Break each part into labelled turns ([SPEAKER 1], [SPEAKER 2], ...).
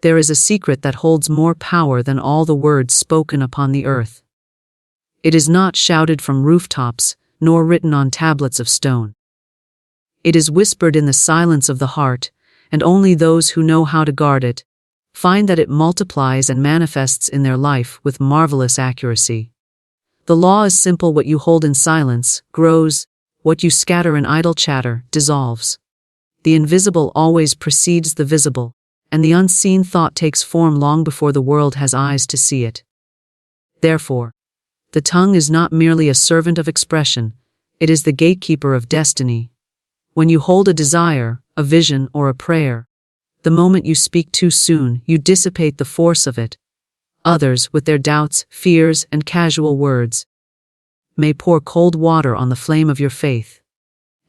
[SPEAKER 1] There is a secret that holds more power than all the words spoken upon the earth. It is not shouted from rooftops, nor written on tablets of stone. It is whispered in the silence of the heart, and only those who know how to guard it find that it multiplies and manifests in their life with marvelous accuracy. The law is simple: what you hold in silence grows, what you scatter in idle chatter dissolves. The invisible always precedes the visible, and the unseen thought takes form long before the world has eyes to see it. Therefore, the tongue is not merely a servant of expression, it is the gatekeeper of destiny. When you hold a desire, a vision, or a prayer, the moment you speak too soon, you dissipate the force of it. Others, with their doubts, fears, and casual words, may pour cold water on the flame of your faith.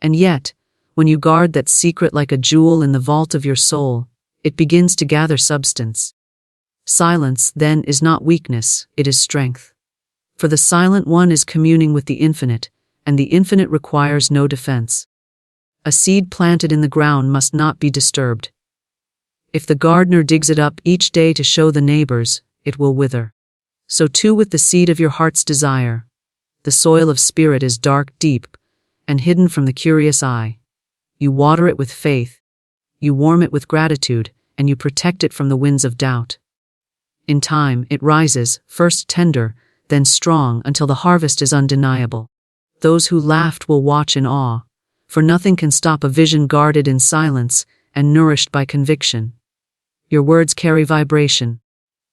[SPEAKER 1] And yet, when you guard that secret like a jewel in the vault of your soul, it begins to gather substance. Silence, then, is not weakness, it is strength. For the silent one is communing with the infinite, and the infinite requires no defense. A seed planted in the ground must not be disturbed. If the gardener digs it up each day to show the neighbors, it will wither. So too with the seed of your heart's desire. The soil of spirit is dark, deep, and hidden from the curious eye. You water it with faith, you warm it with gratitude, and you protect it from the winds of doubt. In time, it rises, first tender, then strong, until the harvest is undeniable. Those who laughed will watch in awe, for nothing can stop a vision guarded in silence and nourished by conviction. Your words carry vibration.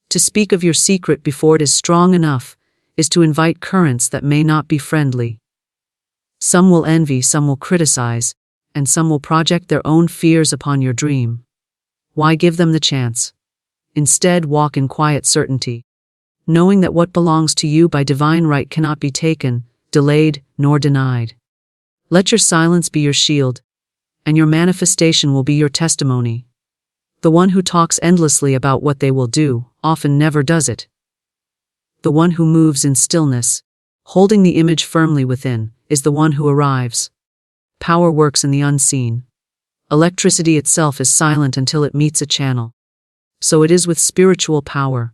[SPEAKER 1] To speak of your secret before it is strong enough is to invite currents that may not be friendly. Some will envy, some will criticize, and some will project their own fears upon your dream. Why give them the chance? Instead, walk in quiet certainty, knowing that what belongs to you by divine right cannot be taken, delayed, nor denied. Let your silence be your shield, and your manifestation will be your testimony. The one who talks endlessly about what they will do often never does it. The one who moves in stillness, holding the image firmly within, is the one who arrives. Power works in the unseen. Electricity itself is silent until it meets a channel. So it is with spiritual power.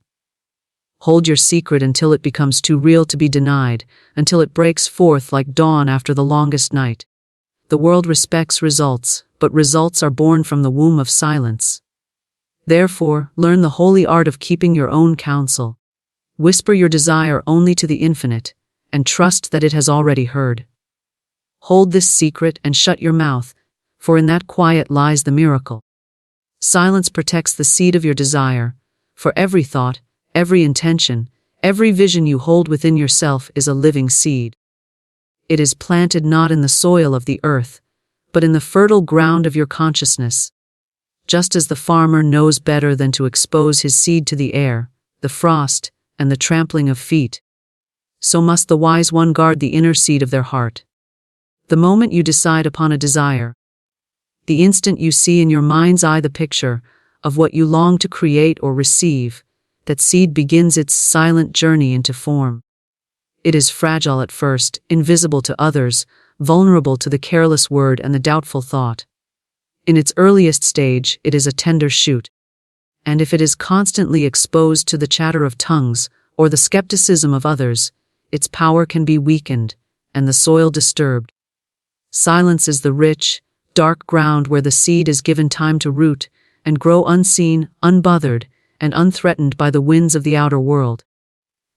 [SPEAKER 1] Hold your secret until it becomes too real to be denied, until it breaks forth like dawn after the longest night. The world respects results, but results are born from the womb of silence. Therefore, learn the holy art of keeping your own counsel. Whisper your desire only to the infinite, and trust that it has already heard. Hold this secret and shut your mouth, for in that quiet lies the miracle. Silence protects the seed of your desire, for every thought, every intention, every vision you hold within yourself is a living seed. It is planted not in the soil of the earth, but in the fertile ground of your consciousness. Just as the farmer knows better than to expose his seed to the air, the frost, and the trampling of feet, so must the wise one guard the inner seed of their heart. The moment you decide upon a desire, the instant you see in your mind's eye the picture of what you long to create or receive, that seed begins its silent journey into form. It is fragile at first, invisible to others, vulnerable to the careless word and the doubtful thought. In its earliest stage, it is a tender shoot. And if it is constantly exposed to the chatter of tongues or the skepticism of others, its power can be weakened and the soil disturbed. Silence is the rich, dark ground where the seed is given time to root and grow unseen, unbothered, and unthreatened by the winds of the outer world.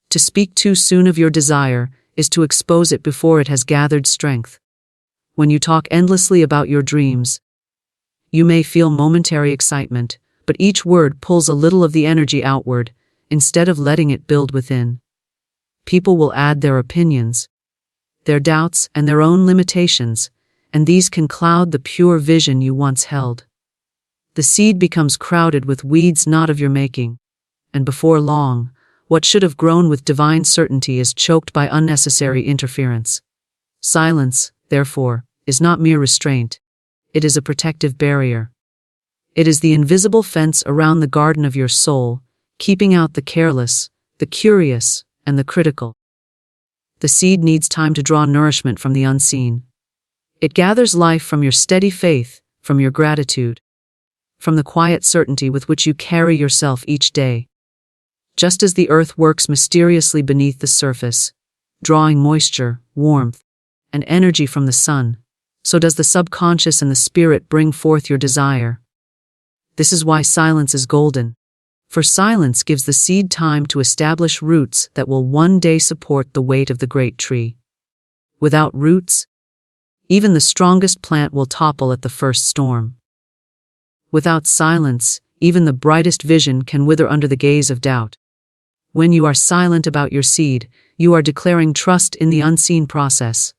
[SPEAKER 1] To speak too soon of your desire is to expose it before it has gathered strength. When you talk endlessly about your dreams, you may feel momentary excitement, but each word pulls a little of the energy outward, instead of letting it build within. People will add their opinions, their doubts, and their own limitations, and these can cloud the pure vision you once held. The seed becomes crowded with weeds not of your making, and before long, what should have grown with divine certainty is choked by unnecessary interference. Silence, therefore, is not mere restraint. It is a protective barrier. It is the invisible fence around the garden of your soul, keeping out the careless, the curious, and the critical. The seed needs time to draw nourishment from the unseen. It gathers life from your steady faith, from your gratitude, from the quiet certainty with which you carry yourself each day. Just as the earth works mysteriously beneath the surface, drawing moisture, warmth, and energy from the sun, so does the subconscious and the spirit bring forth your desire. This is why silence is golden, for silence gives the seed time to establish roots that will one day support the weight of the great tree. Without roots, even the strongest plant will topple at the first storm. Without silence, even the brightest vision can wither under the gaze of doubt. When you are silent about your seed, you are declaring trust in the unseen process.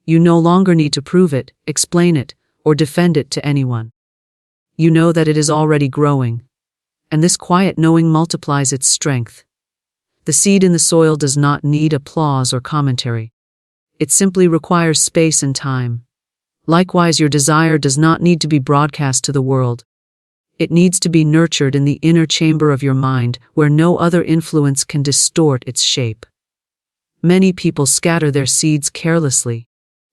[SPEAKER 1] You no longer need to prove it, explain it, or defend it to anyone. You know that it is already growing, and this quiet knowing multiplies its strength. The seed in the soil does not need applause or commentary. It simply requires space and time. Likewise, your desire does not need to be broadcast to the world. It needs to be nurtured in the inner chamber of your mind, where no other influence can distort its shape. Many people scatter their seeds carelessly.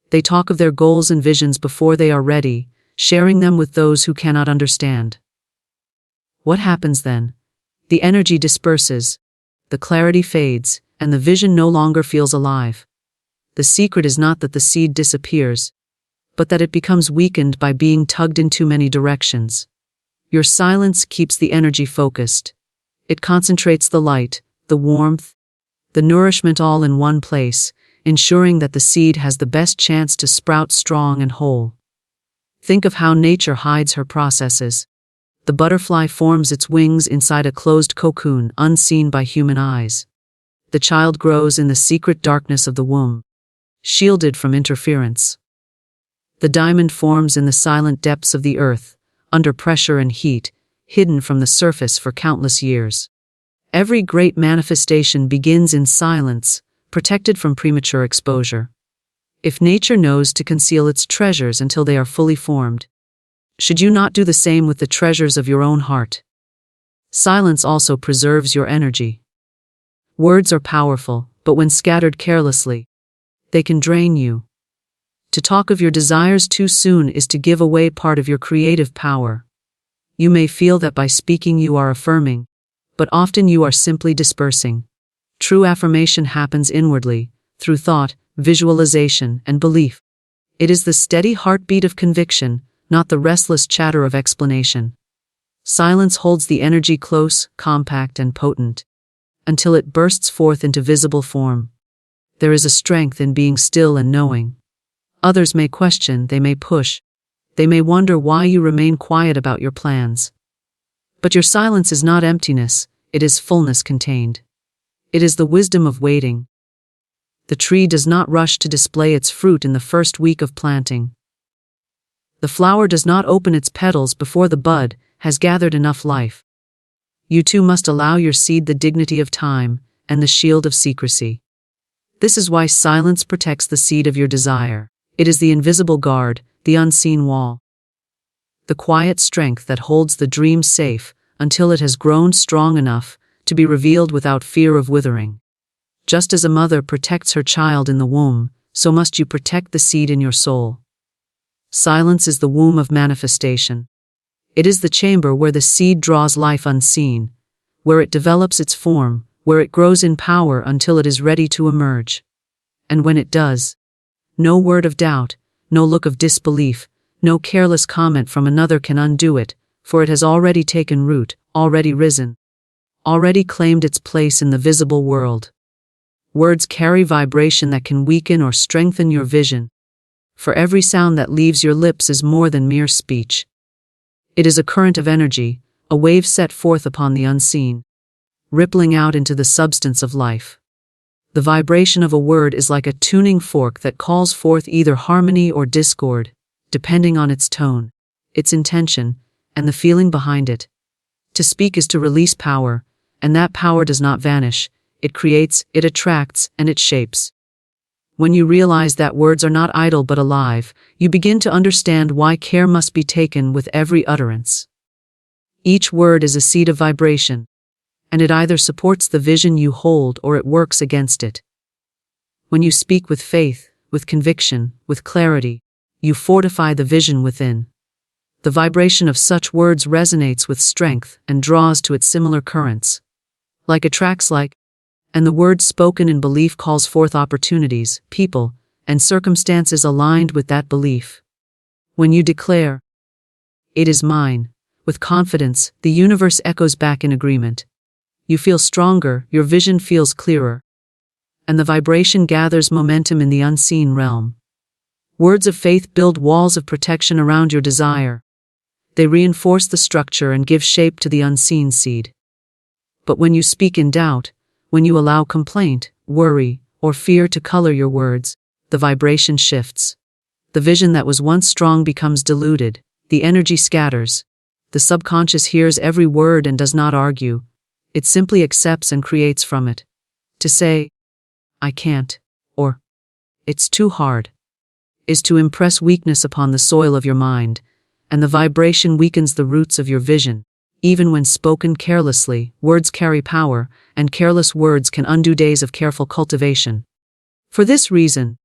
[SPEAKER 1] They talk of their goals and visions before they are ready, sharing them with those who cannot understand. What happens then? The energy disperses, the clarity fades, and the vision no longer feels alive. The secret is not that the seed disappears, but that it becomes weakened by being tugged in too many directions. Your silence keeps the energy focused. It concentrates the light, the warmth, the nourishment all in one place, ensuring that the seed has the best chance to sprout strong and whole. Think of how nature hides her processes. The butterfly forms its wings inside a closed cocoon, unseen by human eyes. The child grows in the secret darkness of the womb, shielded from interference. The diamond forms in the silent depths of the earth, under pressure and heat, hidden from the surface for countless years. Every great manifestation begins in silence, protected from premature exposure. If nature knows to conceal its treasures until they are fully formed, should you not do the same with the treasures of your own heart? Silence also preserves your energy. Words are powerful, but when scattered carelessly, they can drain you. To talk of your desires too soon is to give away part of your creative power. You may feel that by speaking you are affirming, but often you are simply dispersing. True affirmation happens inwardly, through thought, visualization, and belief. It is the steady heartbeat of conviction, not the restless chatter of explanation. Silence holds the energy close, compact, and potent, until it bursts forth into visible form. There is a strength in being still and knowing. Others may question, they may push, they may wonder why you remain quiet about your plans. But your silence is not emptiness, it is fullness contained. It is the wisdom of waiting. The tree does not rush to display its fruit in the first week of planting. The flower does not open its petals before the bud has gathered enough life. You too must allow your seed the dignity of time and the shield of secrecy. This is why silence protects the seed of your desire. It is the invisible guard, the unseen wall. The quiet strength that holds the dream safe until it has grown strong enough to be revealed without fear of withering. Just as a mother protects her child in the womb, so must you protect the seed in your soul. Silence is the womb of manifestation. It is the chamber where the seed draws life unseen, where it develops its form, where it grows in power until it is ready to emerge. And when it does, no word of doubt, no look of disbelief, no careless comment from another can undo it, for it has already taken root, already risen, already claimed its place in the visible world. Words carry vibration that can weaken or strengthen your vision. For every sound that leaves your lips is more than mere speech. It is a current of energy, a wave set forth upon the unseen, rippling out into the substance of life. The vibration of a word is like a tuning fork that calls forth either harmony or discord, depending on its tone, its intention, and the feeling behind it. To speak is to release power, and that power does not vanish. It creates, it attracts, and it shapes. When you realize that words are not idle but alive, you begin to understand why care must be taken with every utterance. Each word is a seed of vibration, and it either supports the vision you hold or it works against it. When you speak with faith, with conviction, with clarity, you fortify the vision within. The vibration of such words resonates with strength and draws to it similar currents. Like attracts like, and the word spoken in belief calls forth opportunities, people, and circumstances aligned with that belief. When you declare, "It is mine," with confidence, the universe echoes back in agreement. You feel stronger, your vision feels clearer, and the vibration gathers momentum in the unseen realm. Words of faith build walls of protection around your desire. They reinforce the structure and give shape to the unseen seed. But when you speak in doubt, when you allow complaint, worry, or fear to color your words, the vibration shifts. The vision that was once strong becomes diluted, the energy scatters. The subconscious hears every word and does not argue. It simply accepts and creates from it. To say, "I can't," or "It's too hard," is to impress weakness upon the soil of your mind, and the vibration weakens the roots of your vision. Even when spoken carelessly, words carry power, and careless words can undo days of careful cultivation. For this reason,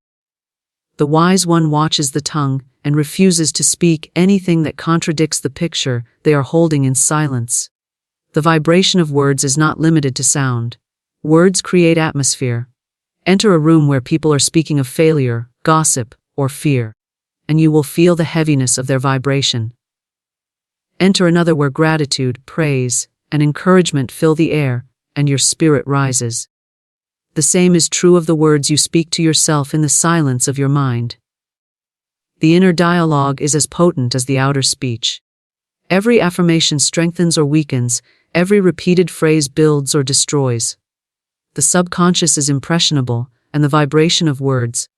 [SPEAKER 1] the wise one watches the tongue and refuses to speak anything that contradicts the picture they are holding in silence. The vibration of words is not limited to sound. Words create atmosphere. Enter a room where people are speaking of failure, gossip, or fear, and you will feel the heaviness of their vibration. Enter another where gratitude, praise, and encouragement fill the air, and your spirit rises. The same is true of the words you speak to yourself in the silence of your mind. The inner dialogue is as potent as the outer speech. Every affirmation strengthens or weakens, every repeated phrase builds or destroys. The subconscious is impressionable, and the vibration of words,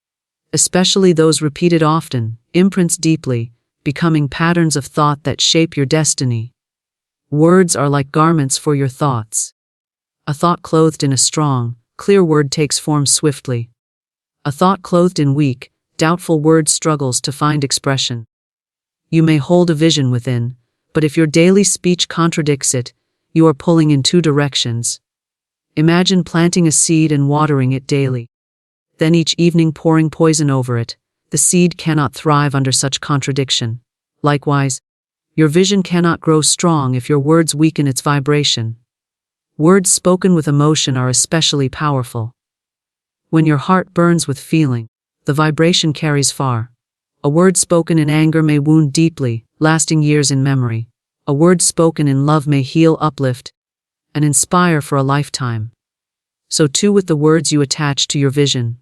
[SPEAKER 1] especially those repeated often, imprints deeply, becoming patterns of thought that shape your destiny. Words are like garments for your thoughts. A thought clothed in a strong, clear word takes form swiftly. A thought clothed in weak, doubtful word struggles to find expression. You may hold a vision within, but if your daily speech contradicts it, you are pulling in two directions. Imagine planting a seed and watering it daily. Then each evening pouring poison over it. The seed cannot thrive under such contradiction. Likewise, your vision cannot grow strong if your words weaken its vibration. Words spoken with emotion are especially powerful. When your heart burns with feeling, the vibration carries far. A word spoken in anger may wound deeply, lasting years in memory. A word spoken in love may heal, uplift, and inspire for a lifetime. So too with the words you attach to your vision.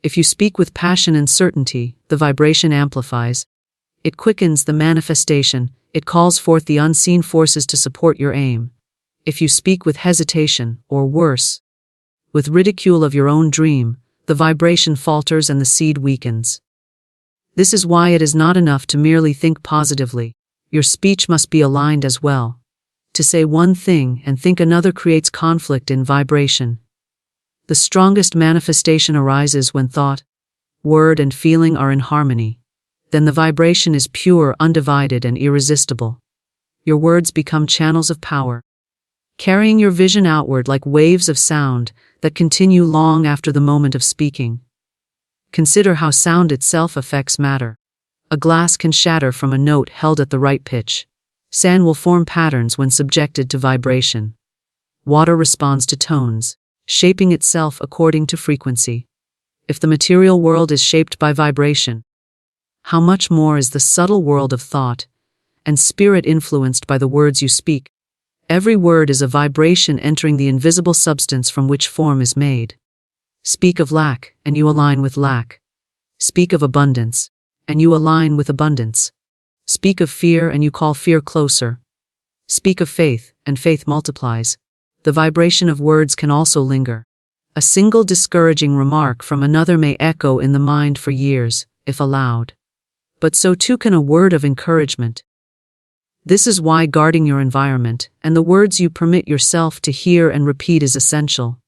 [SPEAKER 1] If you speak with passion and certainty, the vibration amplifies. It quickens the manifestation, it calls forth the unseen forces to support your aim. If you speak with hesitation, or worse, with ridicule of your own dream, the vibration falters and the seed weakens. This is why it is not enough to merely think positively. Your speech must be aligned as well. To say one thing and think another creates conflict in vibration. The strongest manifestation arises when thought, word, and feeling are in harmony. Then the vibration is pure, undivided, and irresistible. Your words become channels of power, carrying your vision outward like waves of sound that continue long after the moment of speaking. Consider how sound itself affects matter. A glass can shatter from a note held at the right pitch. Sand will form patterns when subjected to vibration. Water responds to tones, shaping itself according to frequency. If the material world is shaped by vibration, how much more is the subtle world of thought and spirit influenced by the words you speak? Every word is a vibration entering the invisible substance from which form is made. Speak of lack, and you align with lack. Speak of abundance, and you align with abundance. Speak of fear, and you call fear closer. Speak of faith, and faith multiplies. The vibration of words can also linger. A single discouraging remark from another may echo in the mind for years, if allowed. But so too can a word of encouragement. This is why guarding your environment and the words you permit yourself to hear and repeat is essential.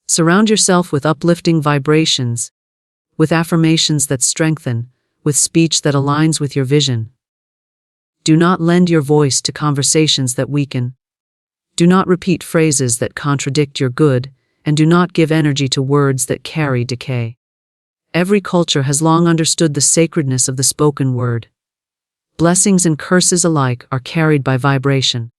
[SPEAKER 1] Surround yourself with uplifting vibrations, with affirmations that strengthen, with speech that aligns with your vision. Do not lend your voice to conversations that weaken. Do not repeat phrases that contradict your good, and do not give energy to words that carry decay. Every culture has long understood the sacredness of the spoken word. Blessings and curses alike are carried by vibration.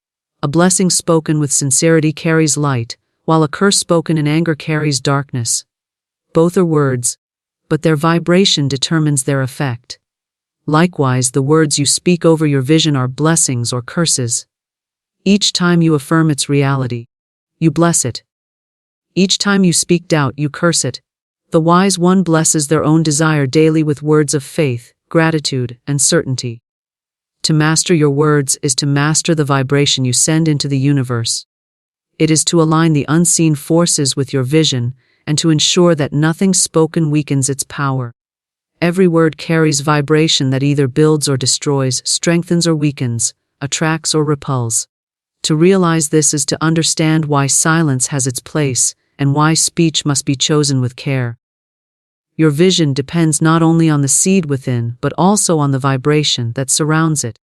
[SPEAKER 1] A blessing spoken with sincerity carries light, while a curse spoken in anger carries darkness. Both are words, but their vibration determines their effect. Likewise, the words you speak over your vision are blessings or curses. Each time you affirm its reality, you bless it. Each time you speak doubt, you curse it. The wise one blesses their own desire daily with words of faith, gratitude, and certainty. To master your words is to master the vibration you send into the universe. It is to align the unseen forces with your vision and to ensure that nothing spoken weakens its power. Every word carries vibration that either builds or destroys, strengthens or weakens, attracts or repels. To realize this is to understand why silence has its place and why speech must be chosen with care. Your vision depends not only on the seed within, but also on the vibration that surrounds it.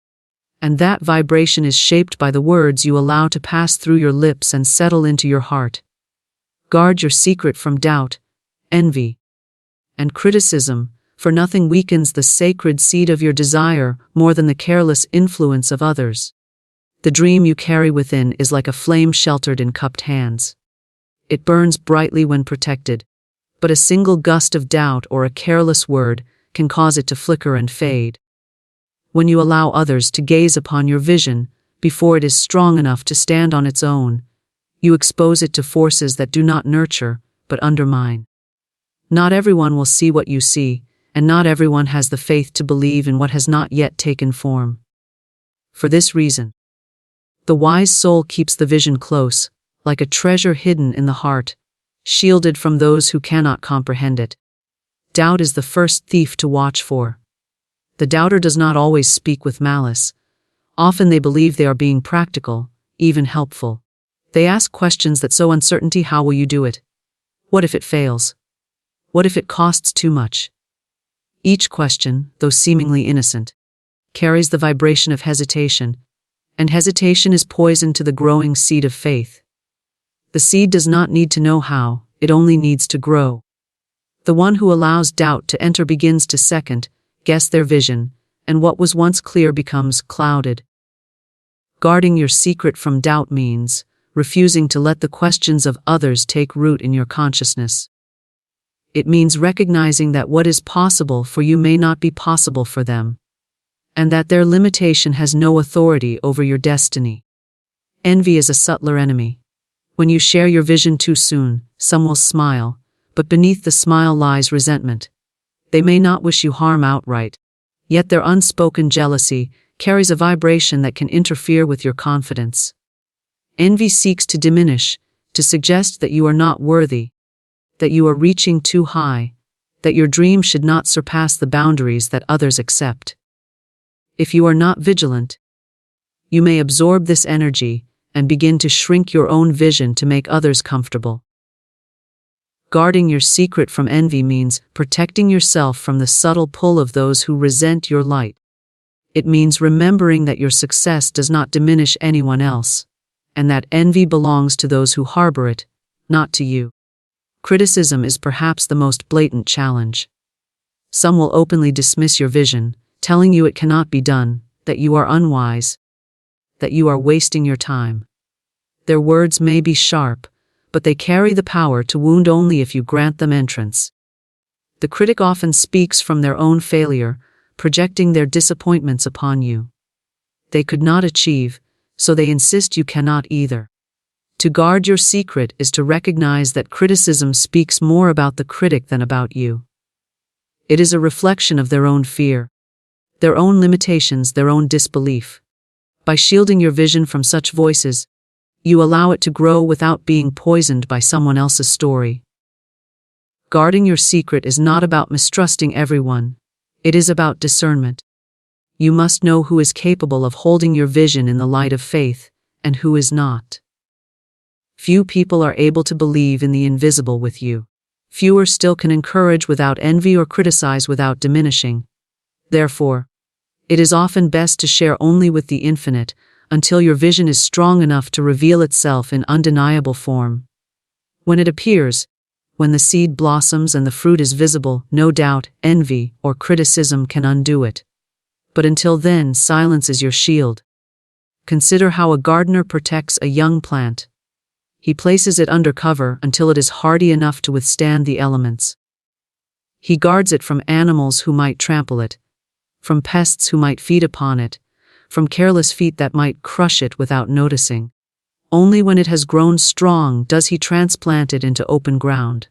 [SPEAKER 1] And that vibration is shaped by the words you allow to pass through your lips and settle into your heart. Guard your secret from doubt, envy, and criticism, for nothing weakens the sacred seed of your desire more than the careless influence of others. The dream you carry within is like a flame sheltered in cupped hands. It burns brightly when protected, but a single gust of doubt or a careless word can cause it to flicker and fade. When you allow others to gaze upon your vision before it is strong enough to stand on its own, you expose it to forces that do not nurture, but undermine. Not everyone will see what you see, and not everyone has the faith to believe in what has not yet taken form. For this reason, the wise soul keeps the vision close, like a treasure hidden in the heart, shielded from those who cannot comprehend it. Doubt is the first thief to watch for. The doubter does not always speak with malice. Often they believe they are being practical, even helpful. They ask questions that sow uncertainty. How will you do it? What if it fails? What if it costs too much? Each question, though seemingly innocent, carries the vibration of hesitation, and hesitation is poison to the growing seed of faith. The seed does not need to know how, it only needs to grow. The one who allows doubt to enter begins to second-guess their vision, and what was once clear becomes clouded. Guarding your secret from doubt means refusing to let the questions of others take root in your consciousness. It means recognizing that what is possible for you may not be possible for them, and that their limitation has no authority over your destiny. Envy is a subtler enemy. When you share your vision too soon, some will smile, but beneath the smile lies resentment. They may not wish you harm outright, yet their unspoken jealousy carries a vibration that can interfere with your confidence. Envy seeks to diminish, to suggest that you are not worthy, that you are reaching too high, that your dream should not surpass the boundaries that others accept. If you are not vigilant, you may absorb this energy and begin to shrink your own vision to make others comfortable. Guarding your secret from envy means protecting yourself from the subtle pull of those who resent your light. It means remembering that your success does not diminish anyone else, and that envy belongs to those who harbor it, not to you. Criticism is perhaps the most blatant challenge. Some will openly dismiss your vision, telling you it cannot be done, that you are unwise, that you are wasting your time. Their words may be sharp, but they carry the power to wound only if you grant them entrance. The critic often speaks from their own failure, projecting their disappointments upon you. They could not achieve, so they insist you cannot either. To guard your secret is to recognize that criticism speaks more about the critic than about you. It is a reflection of their own fear, their own limitations, their own disbelief. By shielding your vision from such voices, you allow it to grow without being poisoned by someone else's story. Guarding your secret is not about mistrusting everyone. It is about discernment. You must know who is capable of holding your vision in the light of faith, and who is not. Few people are able to believe in the invisible with you. Fewer still can encourage without envy or criticize without diminishing. Therefore, it is often best to share only with the infinite, until your vision is strong enough to reveal itself in undeniable form. When it appears, when the seed blossoms and the fruit is visible, no doubt, envy, or criticism can undo it. But until then, silence is your shield. Consider how a gardener protects a young plant. He places it under cover until it is hardy enough to withstand the elements. He guards it from animals who might trample it, from pests who might feed upon it, from careless feet that might crush it without noticing. Only when it has grown strong does he transplant it into open ground.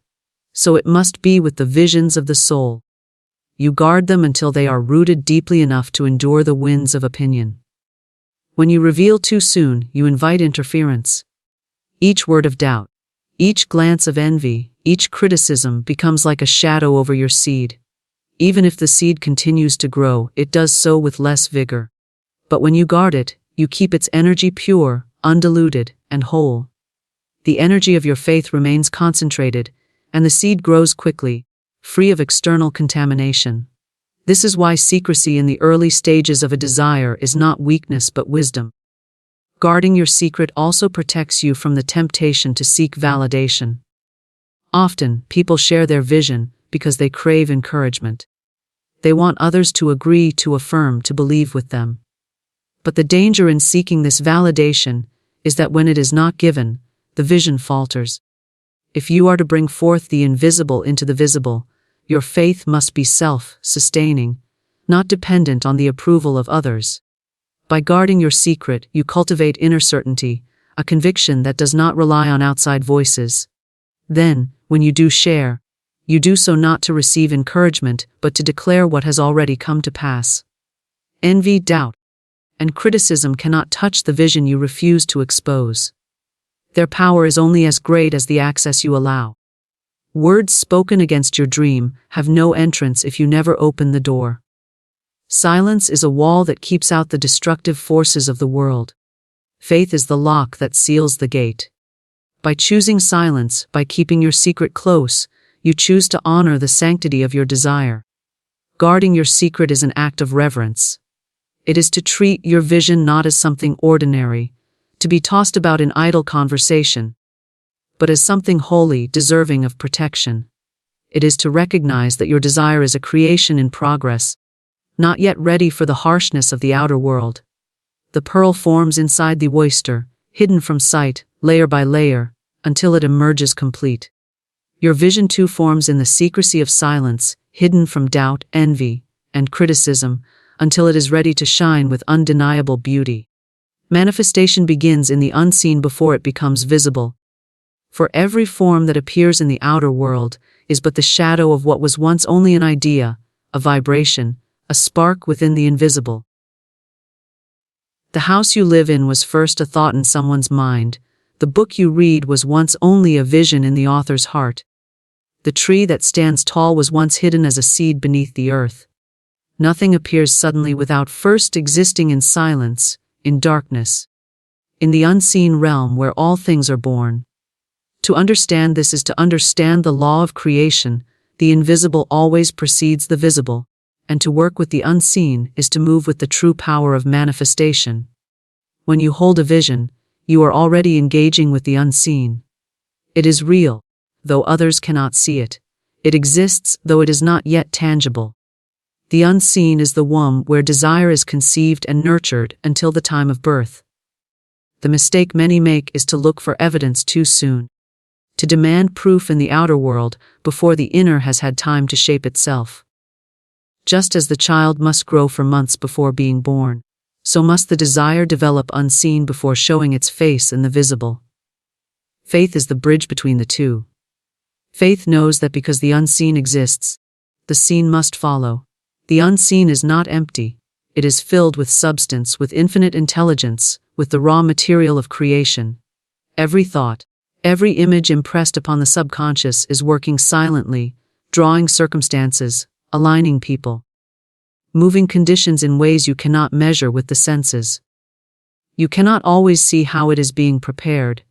[SPEAKER 1] So it must be with the visions of the soul. You guard them until they are rooted deeply enough to endure the winds of opinion. When you reveal too soon, you invite interference. Each word of doubt, each glance of envy, each criticism becomes like a shadow over your seed. Even if the seed continues to grow, it does so with less vigor. But when you guard it, you keep its energy pure, undiluted, and whole. The energy of your faith remains concentrated, and the seed grows quickly, free of external contamination. This is why secrecy in the early stages of a desire is not weakness but wisdom. Guarding your secret also protects you from the temptation to seek validation. Often, people share their vision because they crave encouragement. They want others to agree, to affirm, to believe with them. But the danger in seeking this validation is that when it is not given, the vision falters. If you are to bring forth the invisible into the visible, your faith must be self-sustaining, not dependent on the approval of others. By guarding your secret, you cultivate inner certainty, a conviction that does not rely on outside voices. Then, when you do share, you do so not to receive encouragement, but to declare what has already come to pass. Envy, doubt, and criticism cannot touch the vision you refuse to expose. Their power is only as great as the access you allow. Words spoken against your dream have no entrance if you never open the door. Silence is a wall that keeps out the destructive forces of the world. Faith is the lock that seals the gate. By choosing silence, by keeping your secret close, you choose to honor the sanctity of your desire. Guarding your secret is an act of reverence. It is to treat your vision not as something ordinary, to be tossed about in idle conversation, but as something holy, deserving of protection. It is to recognize that your desire is a creation in progress, not yet ready for the harshness of the outer world. The pearl forms inside the oyster, hidden from sight, layer by layer, until it emerges complete. Your vision too forms in the secrecy of silence, hidden from doubt, envy, and criticism, until it is ready to shine with undeniable beauty. Manifestation begins in the unseen before it becomes visible. For every form that appears in the outer world is but the shadow of what was once only an idea, a vibration, a spark within the invisible. The house you live in was first a thought in someone's mind. The book you read was once only a vision in the author's heart. The tree that stands tall was once hidden as a seed beneath the earth. Nothing appears suddenly without first existing in silence, in darkness, in the unseen realm where all things are born. To understand this is to understand the law of creation. The invisible always precedes the visible, and to work with the unseen is to move with the true power of manifestation. When you hold a vision, you are already engaging with the unseen. It is real, though others cannot see it. It exists, though it is not yet tangible. The unseen is the womb where desire is conceived and nurtured until the time of birth. The mistake many make is to look for evidence too soon, to demand proof in the outer world before the inner has had time to shape itself. Just as the child must grow for months before being born, so must the desire develop unseen before showing its face in the visible. Faith is the bridge between the two. Faith knows that because the unseen exists, the seen must follow. The unseen is not empty. It is filled with substance, with infinite intelligence, with the raw material of creation. Every thought, every image impressed upon the subconscious is working silently, drawing circumstances, aligning people, moving conditions in ways you cannot measure with the senses. You cannot always see how it is being prepared,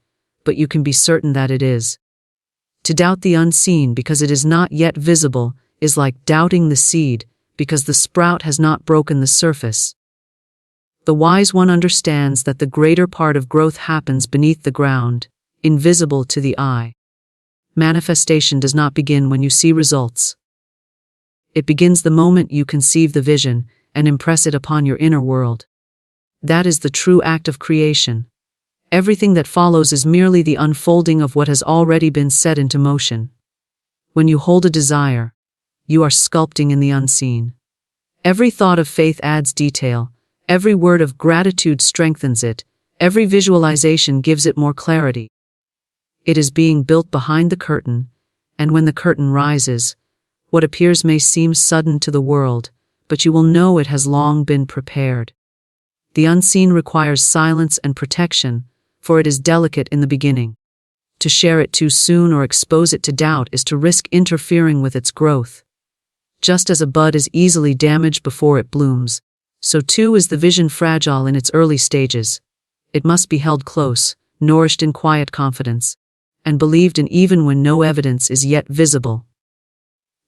[SPEAKER 1] but you can be certain that it is. To doubt the unseen because it is not yet visible is like doubting the seed because the sprout has not broken the surface. The wise one understands that the greater part of growth happens beneath the ground, invisible to the eye. Manifestation does not begin when you see results. It begins the moment you conceive the vision, and impress it upon your inner world. That is the true act of creation. Everything that follows is merely the unfolding of what has already been set into motion. When you hold a desire, you are sculpting in the unseen. Every thought of faith adds detail, every word of gratitude strengthens it, every visualization gives it more clarity. It is being built behind the curtain, and when the curtain rises, what appears may seem sudden to the world, but you will know it has long been prepared. The unseen requires silence and protection, for it is delicate in the beginning. To share it too soon or expose it to doubt is to risk interfering with its growth. Just as a bud is easily damaged before it blooms, so too is the vision fragile in its early stages. It must be held close, nourished in quiet confidence, and believed in even when no evidence is yet visible.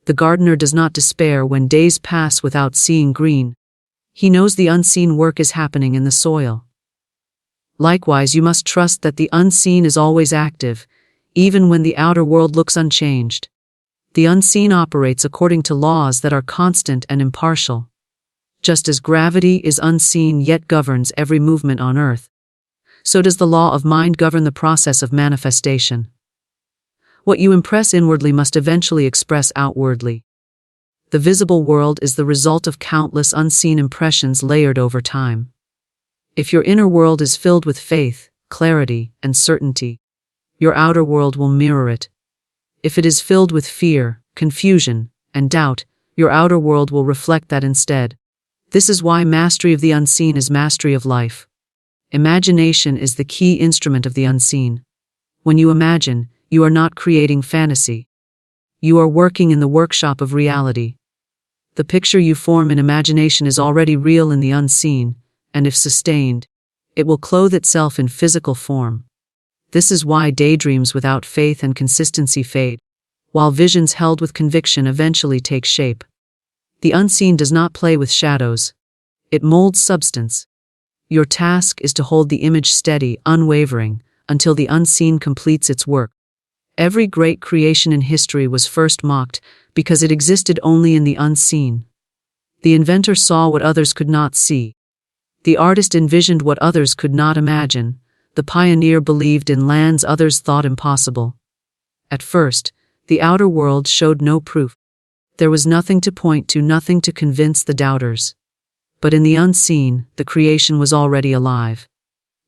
[SPEAKER 1] The gardener does not despair when days pass without seeing green. He knows the unseen work is happening in the soil. Likewise, you must trust that the unseen is always active, even when the outer world looks unchanged. The unseen operates according to laws that are constant and impartial. Just as gravity is unseen yet governs every movement on earth, so does the law of mind govern the process of manifestation. What you impress inwardly must eventually express outwardly. The visible world is the result of countless unseen impressions layered over time. If your inner world is filled with faith, clarity, and certainty, your outer world will mirror it. If it is filled with fear, confusion, and doubt, your outer world will reflect that instead. This is why mastery of the unseen is mastery of life. Imagination is the key instrument of the unseen. When you imagine, you are not creating fantasy. You are working in the workshop of reality. The picture you form in imagination is already real in the unseen, and if sustained, it will clothe itself in physical form. This is why daydreams without faith and consistency fade, while visions held with conviction eventually take shape. The unseen does not play with shadows. It molds substance. Your task is to hold the image steady, unwavering, until the unseen completes its work. Every great creation in history was first mocked because it existed only in the unseen. The inventor saw what others could not see. The artist envisioned what others could not imagine. The pioneer believed in lands others thought impossible. At first, the outer world showed no proof. There was nothing to point to, nothing to convince the doubters. But in the unseen, the creation was already alive.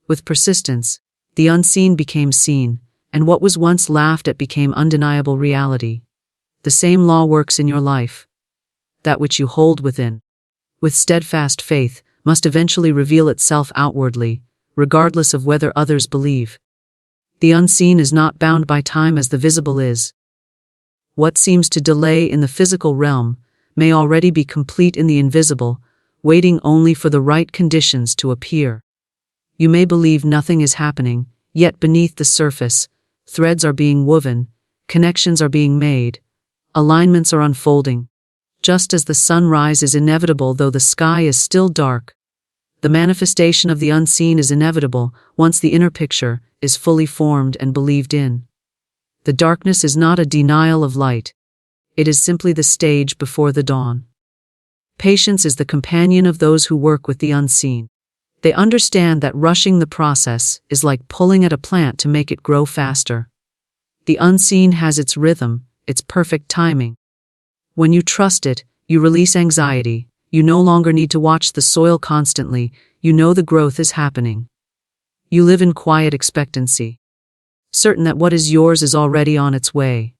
[SPEAKER 1] With persistence, the unseen became seen, and what was once laughed at became undeniable reality. The same law works in your life. That which you hold within, with steadfast faith, must eventually reveal itself outwardly, regardless of whether others believe. The unseen is not bound by time as the visible is. What seems to delay in the physical realm may already be complete in the invisible, waiting only for the right conditions to appear. You may believe nothing is happening, yet beneath the surface, threads are being woven, connections are being made, alignments are unfolding. Just as the sunrise is inevitable though the sky is still dark, the manifestation of the unseen is inevitable once the inner picture is fully formed and believed in. The darkness is not a denial of light. It is simply the stage before the dawn. Patience is the companion of those who work with the unseen. They understand that rushing the process is like pulling at a plant to make it grow faster. The unseen has its rhythm, its perfect timing. When you trust it, you release anxiety. You no longer need to watch the soil constantly. You know the growth is happening. You live in quiet expectancy, certain that what is yours is already on its way.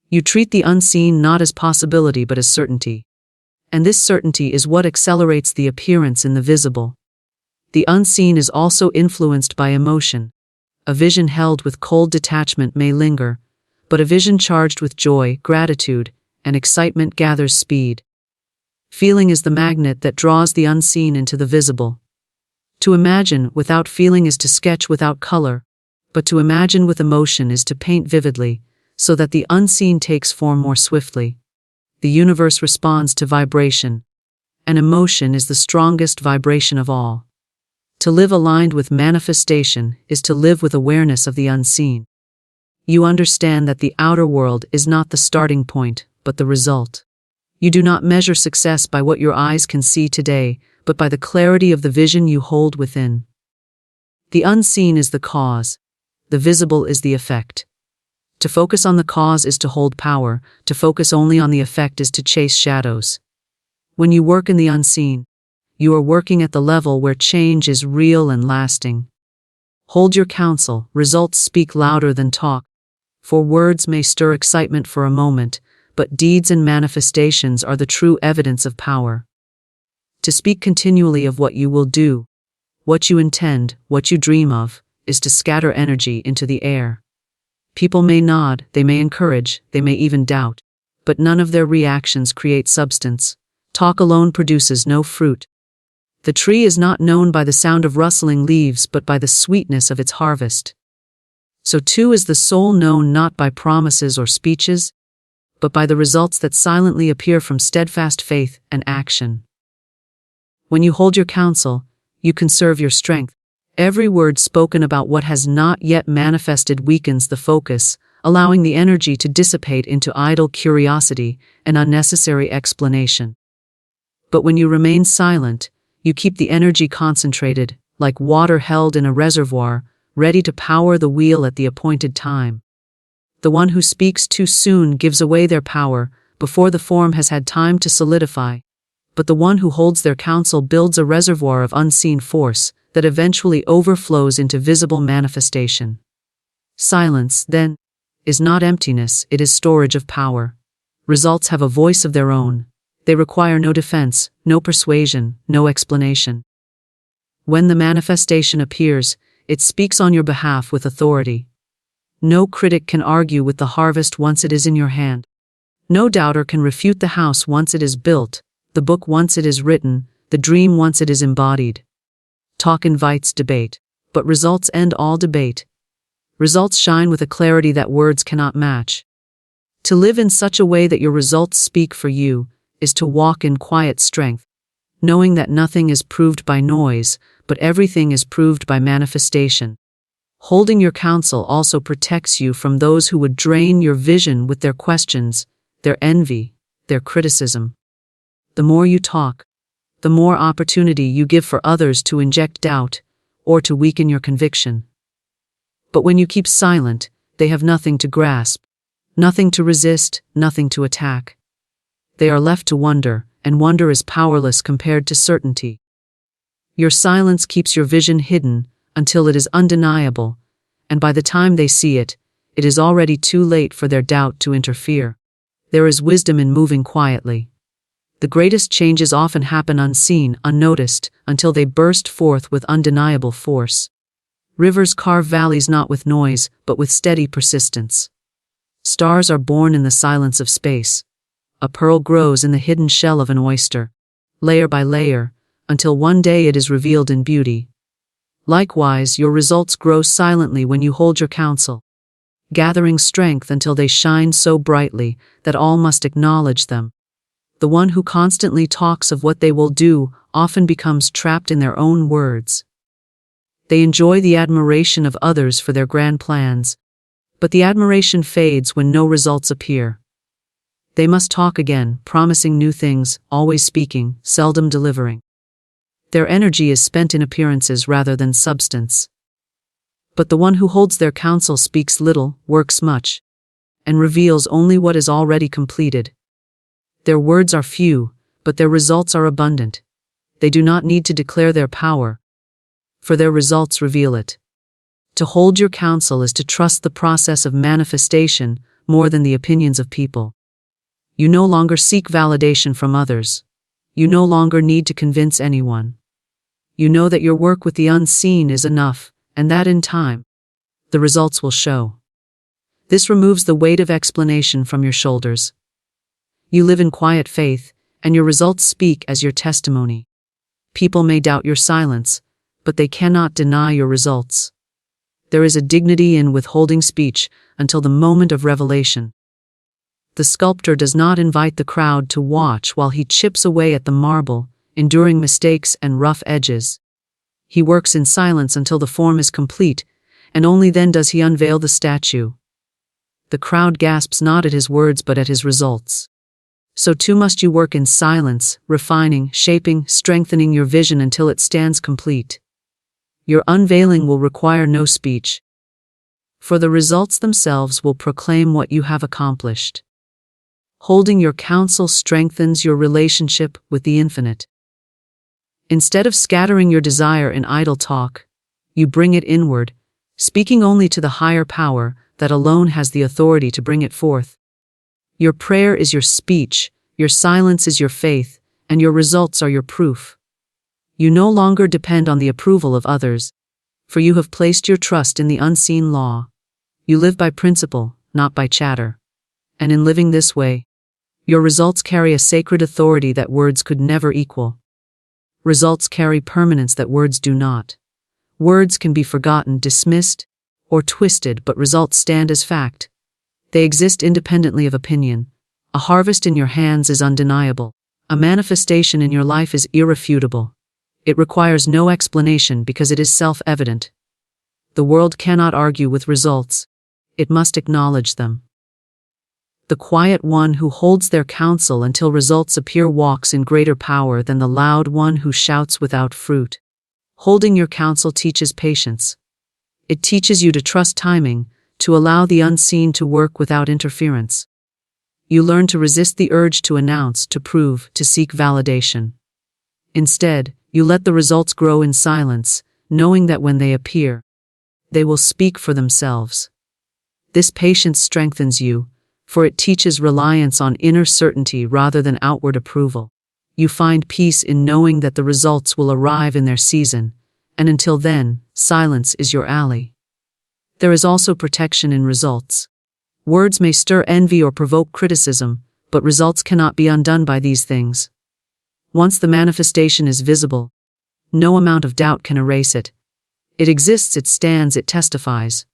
[SPEAKER 1] You treat the unseen not as possibility but as certainty. And this certainty is what accelerates the appearance in the visible. The unseen is also influenced by emotion. A vision held with cold detachment may linger, but a vision charged with joy, gratitude, and excitement gathers speed. Feeling is the magnet that draws the unseen into the visible. To imagine without feeling is to sketch without color, but to imagine with emotion is to paint vividly, so that the unseen takes form more swiftly. The universe responds to vibration, and emotion is the strongest vibration of all. To live aligned with manifestation is to live with awareness of the unseen. You understand that the outer world is not the starting point, but the result. You do not measure success by what your eyes can see today, but by the clarity of the vision you hold within. The unseen is the cause. The visible is the effect. To focus on the cause is to hold power. To focus only on the effect is to chase shadows. When you work in the unseen, you are working at the level where change is real and lasting. Hold your counsel. Results speak louder than talk. For words may stir excitement for a moment, but deeds and manifestations are the true evidence of power. To speak continually of what you will do, what you intend, what you dream of, is to scatter energy into the air. People may nod, they may encourage, they may even doubt, but none of their reactions create substance. Talk alone produces no fruit. The tree is not known by the sound of rustling leaves, but by the sweetness of its harvest. So too is the soul known not by promises or speeches, but by the results that silently appear from steadfast faith and action. When you hold your counsel, you conserve your strength. Every word spoken about what has not yet manifested weakens the focus, allowing the energy to dissipate into idle curiosity and unnecessary explanation. But when you remain silent, you keep the energy concentrated, like water held in a reservoir, ready to power the wheel at the appointed time. The one who speaks too soon gives away their power before the form has had time to solidify, but the one who holds their counsel builds a reservoir of unseen force that eventually overflows into visible manifestation. Silence, then, is not emptiness, it is storage of power. Results have a voice of their own. They require no defense, no persuasion, no explanation. When the manifestation appears, it speaks on your behalf with authority. No critic can argue with the harvest once it is in your hand. No doubter can refute the house once it is built, the book once it is written, the dream once it is embodied. Talk invites debate, but results end all debate. Results shine with a clarity that words cannot match. To live in such a way that your results speak for you is to walk in quiet strength, knowing that nothing is proved by noise, but everything is proved by manifestation. Holding your counsel also protects you from those who would drain your vision with their questions, their envy, their criticism. The more you talk, the more opportunity you give for others to inject doubt or to weaken your conviction. But when you keep silent, they have nothing to grasp, nothing to resist, nothing to attack. They are left to wonder, and wonder is powerless compared to certainty. Your silence keeps your vision hidden until it is undeniable, and by the time they see it, it is already too late for their doubt to interfere. There is wisdom in moving quietly. The greatest changes often happen unseen, unnoticed, until they burst forth with undeniable force. Rivers carve valleys not with noise, but with steady persistence. Stars are born in the silence of space. A pearl grows in the hidden shell of an oyster, layer by layer, until one day it is revealed in beauty. Likewise, your results grow silently when you hold your counsel, gathering strength until they shine so brightly that all must acknowledge them. The one who constantly talks of what they will do often becomes trapped in their own words. They enjoy the admiration of others for their grand plans, but the admiration fades when no results appear. They must talk again, promising new things, always speaking, seldom delivering. Their energy is spent in appearances rather than substance. But the one who holds their counsel speaks little, works much, and reveals only what is already completed. Their words are few, but their results are abundant. They do not need to declare their power, for their results reveal it. To hold your counsel is to trust the process of manifestation more than the opinions of people. You no longer seek validation from others. You no longer need to convince anyone. You know that your work with the unseen is enough, and that in time, the results will show. This removes the weight of explanation from your shoulders. You live in quiet faith, and your results speak as your testimony. People may doubt your silence, but they cannot deny your results. There is a dignity in withholding speech until the moment of revelation. The sculptor does not invite the crowd to watch while he chips away at the marble, enduring mistakes and rough edges. He works in silence until the form is complete, and only then does he unveil the statue. The crowd gasps not at his words but at his results. So too must you work in silence, refining, shaping, strengthening your vision until it stands complete. Your unveiling will require no speech, for the results themselves will proclaim what you have accomplished. Holding your counsel strengthens your relationship with the infinite. Instead of scattering your desire in idle talk, you bring it inward, speaking only to the higher power that alone has the authority to bring it forth. Your prayer is your speech, your silence is your faith, and your results are your proof. You no longer depend on the approval of others, for you have placed your trust in the unseen law. You live by principle, not by chatter. And in living this way, your results carry a sacred authority that words could never equal. Results carry permanence that words do not. Words can be forgotten, dismissed, or twisted, but results stand as fact. They exist independently of opinion. A harvest in your hands is undeniable. A manifestation in your life is irrefutable. It requires no explanation because it is self-evident. The world cannot argue with results. It must acknowledge them. The quiet one who holds their counsel until results appear walks in greater power than the loud one who shouts without fruit. Holding your counsel teaches patience. It teaches you to trust timing, to allow the unseen to work without interference. You learn to resist the urge to announce, to prove, to seek validation. Instead, you let the results grow in silence, knowing that when they appear, they will speak for themselves. This patience strengthens you, for it teaches reliance on inner certainty rather than outward approval. You find peace in knowing that the results will arrive in their season, and until then, silence is your ally. There is also protection in results. Words may stir envy or provoke criticism, but results cannot be undone by these things. Once the manifestation is visible, no amount of doubt can erase it. It exists, it stands, it testifies.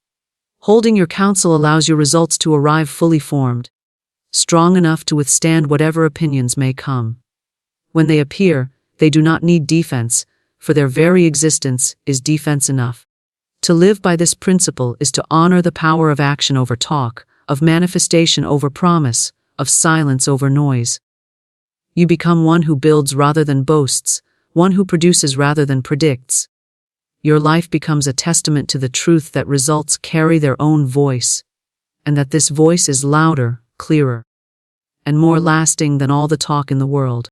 [SPEAKER 1] Holding your counsel allows your results to arrive fully formed, strong enough to withstand whatever opinions may come. When they appear, they do not need defense, for their very existence is defense enough. To live by this principle is to honor the power of action over talk, of manifestation over promise, of silence over noise. You become one who builds rather than boasts, one who produces rather than predicts. Your life becomes a testament to the truth that results carry their own voice, and that this voice is louder, clearer, and more lasting than all the talk in the world.